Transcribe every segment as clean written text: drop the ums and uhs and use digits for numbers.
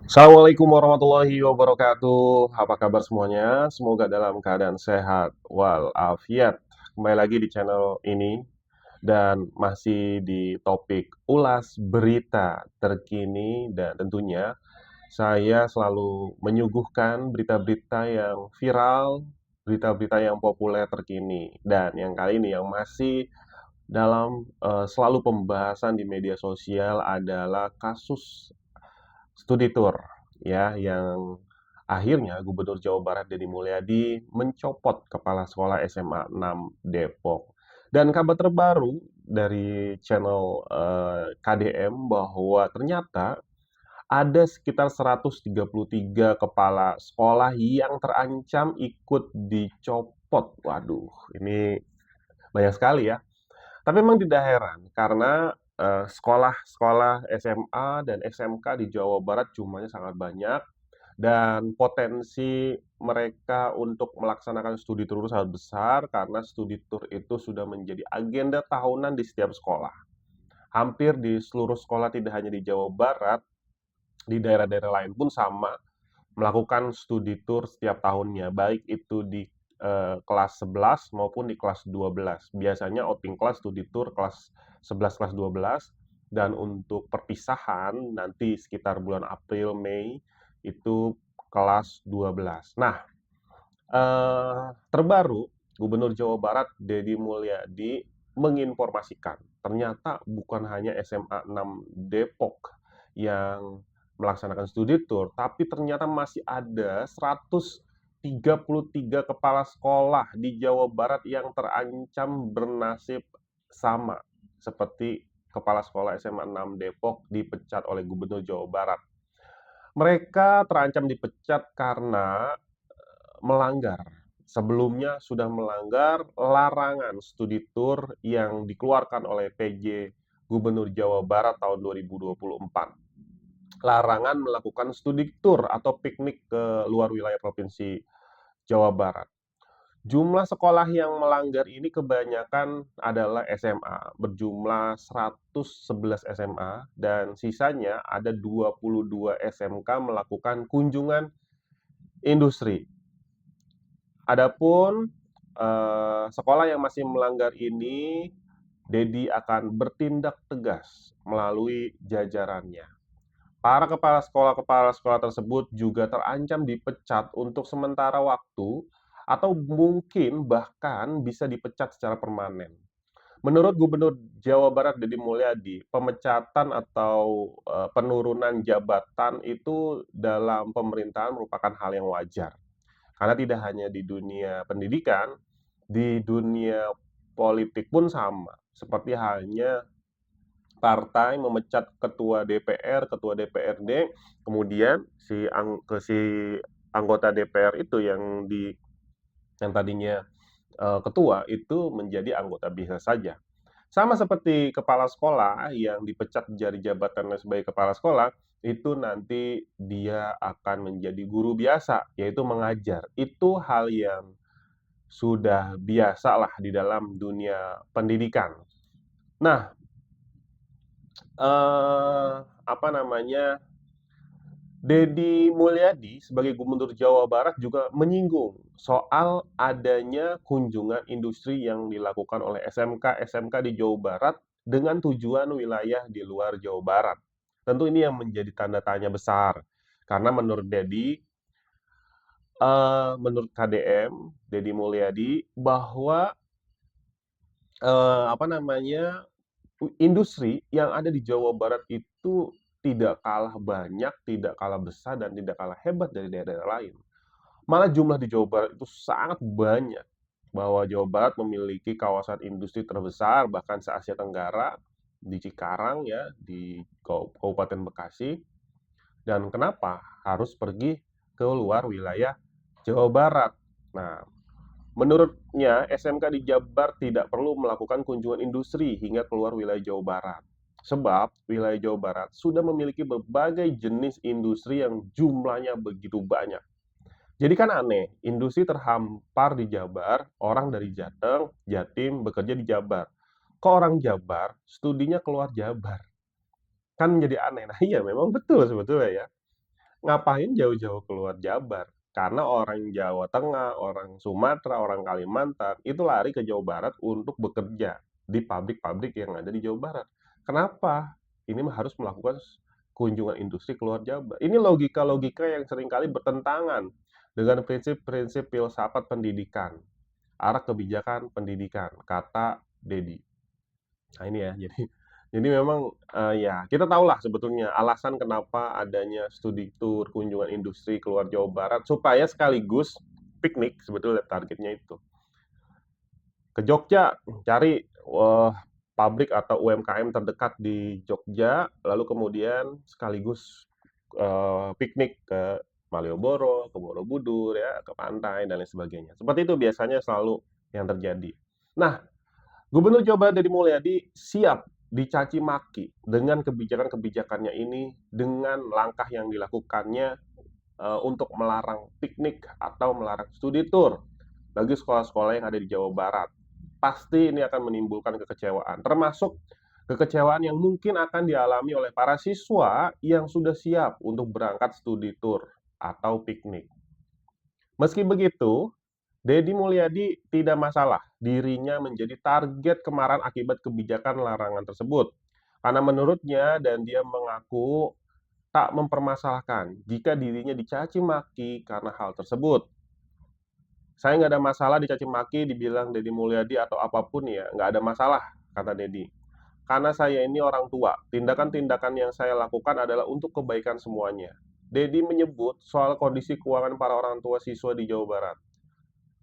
Assalamualaikum warahmatullahi wabarakatuh. Apa kabar semuanya? Semoga dalam keadaan sehat walafiat. Kembali lagi di channel ini dan masih di topik ulas berita terkini dan tentunya saya selalu menyuguhkan berita-berita yang viral, berita-berita yang populer terkini. Dan yang kali ini yang masih dalam selalu pembahasan di media sosial adalah kasus studi tour ya yang akhirnya Gubernur Jawa Barat Deddy Mulyadi mencopot kepala sekolah SMA 6 Depok. Dan kabar terbaru dari channel KDM bahwa ternyata ada sekitar 133 kepala sekolah yang terancam ikut dicopot. Waduh, ini banyak sekali ya. Tapi memang tidak heran karena, sekolah-sekolah SMA dan SMK di Jawa Barat jumlahnya sangat banyak dan potensi mereka untuk melaksanakan studi tour sangat besar karena studi tour itu sudah menjadi agenda tahunan di setiap sekolah. Hampir di seluruh sekolah tidak hanya di Jawa Barat, di daerah-daerah lain pun sama, melakukan studi tour setiap tahunnya, baik itu di kelas 11 maupun di kelas 12. Biasanya outing kelas, studi tour kelas 11, kelas 12, dan untuk perpisahan nanti sekitar bulan April, Mei itu kelas 12. Nah, terbaru Gubernur Jawa Barat Deddy Mulyadi menginformasikan, ternyata bukan hanya SMA 6 Depok yang melaksanakan studi tour, tapi ternyata masih ada 133 kepala sekolah di Jawa Barat yang terancam bernasib sama seperti kepala sekolah SMA 6 Depok dipecat oleh Gubernur Jawa Barat. Mereka terancam dipecat karena melanggar. Sebelumnya sudah melanggar larangan studi tour yang dikeluarkan oleh PJ Gubernur Jawa Barat tahun 2024. Larangan melakukan studi tour atau piknik ke luar wilayah provinsi Jawa Barat. Jumlah sekolah yang melanggar ini kebanyakan adalah SMA, berjumlah 111 SMA, dan sisanya ada 22 SMK melakukan kunjungan industri. Adapun sekolah yang masih melanggar ini, Dedi akan bertindak tegas melalui jajarannya. Para kepala sekolah tersebut juga terancam dipecat untuk sementara waktu atau mungkin bahkan bisa dipecat secara permanen. Menurut Gubernur Jawa Barat Deddy Mulyadi, pemecatan atau penurunan jabatan itu dalam pemerintahan merupakan hal yang wajar. Karena tidak hanya di dunia pendidikan, di dunia politik pun sama. Seperti halnya partai memecat ketua DPR, ketua DPRD, kemudian si anggota DPR itu yang tadinya ketua itu menjadi anggota biasa saja. Sama seperti kepala sekolah yang dipecat dari jabatannya sebagai kepala sekolah, itu nanti dia akan menjadi guru biasa, yaitu mengajar. Itu hal yang sudah biasa lah di dalam dunia pendidikan. Nah, apa namanya, Deddy Mulyadi sebagai Gubernur Jawa Barat juga menyinggung soal adanya kunjungan industri yang dilakukan oleh SMK-SMK di Jawa Barat dengan tujuan wilayah di luar Jawa Barat. Tentu ini yang menjadi tanda tanya besar, karena menurut Deddy, menurut KDM, Deddy Mulyadi, bahwa apa namanya, industri yang ada di Jawa Barat itu tidak kalah banyak, tidak kalah besar, dan tidak kalah hebat dari daerah-daerah lain. Malah jumlah di Jawa Barat itu sangat banyak, bahwa Jawa Barat memiliki kawasan industri terbesar bahkan se-Asia Tenggara, di Cikarang ya, di Kabupaten Bekasi. Dan kenapa harus pergi ke luar wilayah Jawa Barat? Nah, menurutnya, SMK di Jabar tidak perlu melakukan kunjungan industri hingga keluar wilayah Jawa Barat. Sebab wilayah Jawa Barat sudah memiliki berbagai jenis industri yang jumlahnya begitu banyak. Jadi kan aneh, industri terhampar di Jabar, orang dari Jateng, Jatim bekerja di Jabar. Kok orang Jabar studinya keluar Jabar? Kan menjadi aneh. Nah iya memang betul sebetulnya ya. Ngapain jauh-jauh keluar Jabar? Karena orang Jawa Tengah, orang Sumatera, orang Kalimantan, itu lari ke Jawa Barat untuk bekerja di pabrik-pabrik yang ada di Jawa Barat. Kenapa? Ini harus melakukan kunjungan industri keluar Jabar. Ini logika-logika yang seringkali bertentangan dengan prinsip-prinsip filsafat pendidikan, arah kebijakan pendidikan, kata Dedi. Nah ini ya, jadi memang, ya kita tahulah sebetulnya alasan kenapa adanya studi tour, kunjungan industri keluar Jawa Barat, supaya sekaligus piknik sebetulnya targetnya itu. Ke Jogja, cari, pabrik atau UMKM terdekat di Jogja, lalu kemudian sekaligus, piknik ke Malioboro, ke Borobudur ya, ke pantai dan lain sebagainya. Seperti itu biasanya selalu yang terjadi. Nah, Gubernur Jawa Barat Deddy Mulyadi siap dicaci maki dengan kebijakan-kebijakannya ini, dengan langkah yang dilakukannya untuk melarang piknik atau melarang studi tour bagi sekolah-sekolah yang ada di Jawa Barat. Pasti ini akan menimbulkan kekecewaan, termasuk kekecewaan yang mungkin akan dialami oleh para siswa yang sudah siap untuk berangkat studi tour atau piknik. Meski begitu, Deddy Mulyadi tidak masalah dirinya menjadi target kemarahan akibat kebijakan larangan tersebut. Karena menurutnya dan dia mengaku tak mempermasalahkan jika dirinya dicaci maki karena hal tersebut. Saya nggak ada masalah dicaci maki, dibilang Deddy Mulyadi atau apapun ya, nggak ada masalah, kata Deddy. Karena saya ini orang tua, tindakan-tindakan yang saya lakukan adalah untuk kebaikan semuanya. Deddy menyebut soal kondisi keuangan para orang tua siswa di Jawa Barat.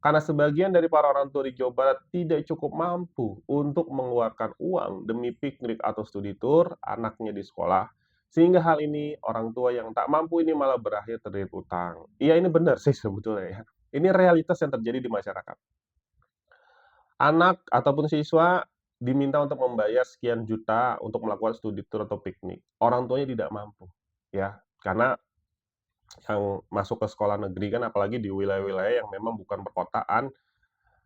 Karena sebagian dari para orang tua di Jawa Barat tidak cukup mampu untuk mengeluarkan uang demi piknik atau studi tour anaknya di sekolah, sehingga hal ini orang tua yang tak mampu ini malah berakhir terlilit utang. Iya, ini benar sih sebetulnya ya. Ini realitas yang terjadi di masyarakat. Anak ataupun siswa diminta untuk membayar sekian juta untuk melakukan studi tour atau piknik. Orang tuanya tidak mampu, ya. Karena yang masuk ke sekolah negeri kan apalagi di wilayah-wilayah yang memang bukan perkotaan,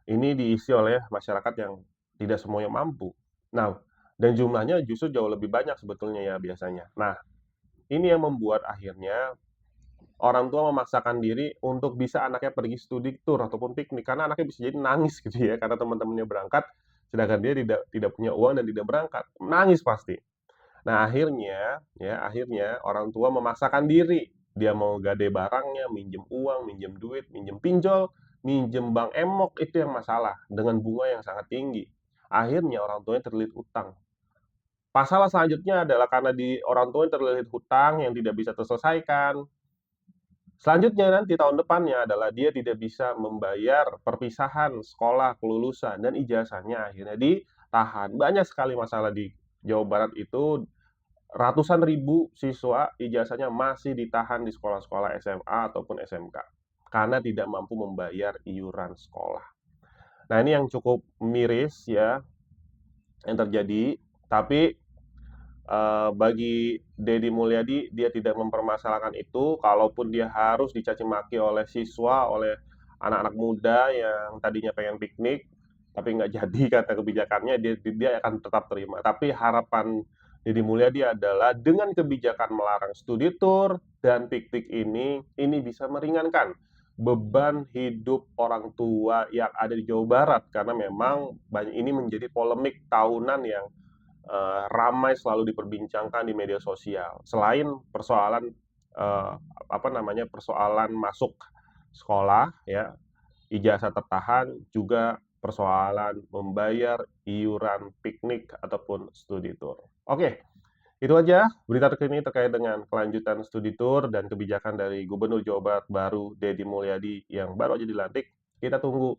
ini diisi oleh masyarakat yang tidak semuanya mampu. Nah, dan jumlahnya justru jauh lebih banyak sebetulnya ya biasanya. Nah, ini yang membuat akhirnya orang tua memaksakan diri untuk bisa anaknya pergi studi tour ataupun piknik karena anaknya bisa jadi nangis gitu ya karena teman-temannya berangkat sedangkan dia tidak tidak punya uang dan tidak berangkat. Nangis pasti. Nah, akhirnya orang tua memaksakan diri. Dia mau gade barangnya, minjem uang, minjem duit, minjem pinjol, minjem bank emok, itu yang masalah dengan bunga yang sangat tinggi. Akhirnya orang tuanya terlilit utang. Masalah selanjutnya adalah karena di orang tuanya terlilit hutang yang tidak bisa terselesaikan. Selanjutnya nanti tahun depannya adalah dia tidak bisa membayar perpisahan sekolah, kelulusan, dan ijazahnya akhirnya ditahan. Banyak sekali masalah di Jawa Barat itu. Ratusan ribu siswa ijazahnya masih ditahan di sekolah-sekolah SMA ataupun SMK karena tidak mampu membayar iuran sekolah. Nah, ini yang cukup miris ya yang terjadi, tapi bagi Deddy Mulyadi dia tidak mempermasalahkan itu, kalaupun dia harus dicaci maki oleh siswa, oleh anak-anak muda yang tadinya pengen piknik, tapi nggak jadi kata kebijakannya, dia akan tetap terima. Tapi harapan Deddy Mulyadi adalah dengan kebijakan melarang studi tour dan piknik ini bisa meringankan beban hidup orang tua yang ada di Jawa Barat karena memang ini menjadi polemik tahunan yang ramai selalu diperbincangkan di media sosial. Selain persoalan persoalan masuk sekolah ya, ijazah tertahan, juga persoalan membayar iuran piknik ataupun studi tour. Oke, itu aja berita terkini terkait dengan kelanjutan studi tour dan kebijakan dari Gubernur Jawa Barat baru Deddy Mulyadi yang baru aja dilantik. Kita tunggu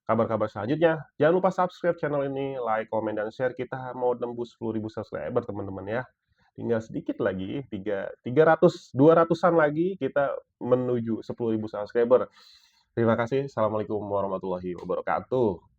kabar-kabar selanjutnya. Jangan lupa subscribe channel ini, like, komen, dan share. Kita mau tembus 10.000 subscriber teman-teman ya. Tinggal sedikit lagi, 200-an lagi kita menuju 10.000 subscriber. Terima kasih. Assalamualaikum warahmatullahi wabarakatuh.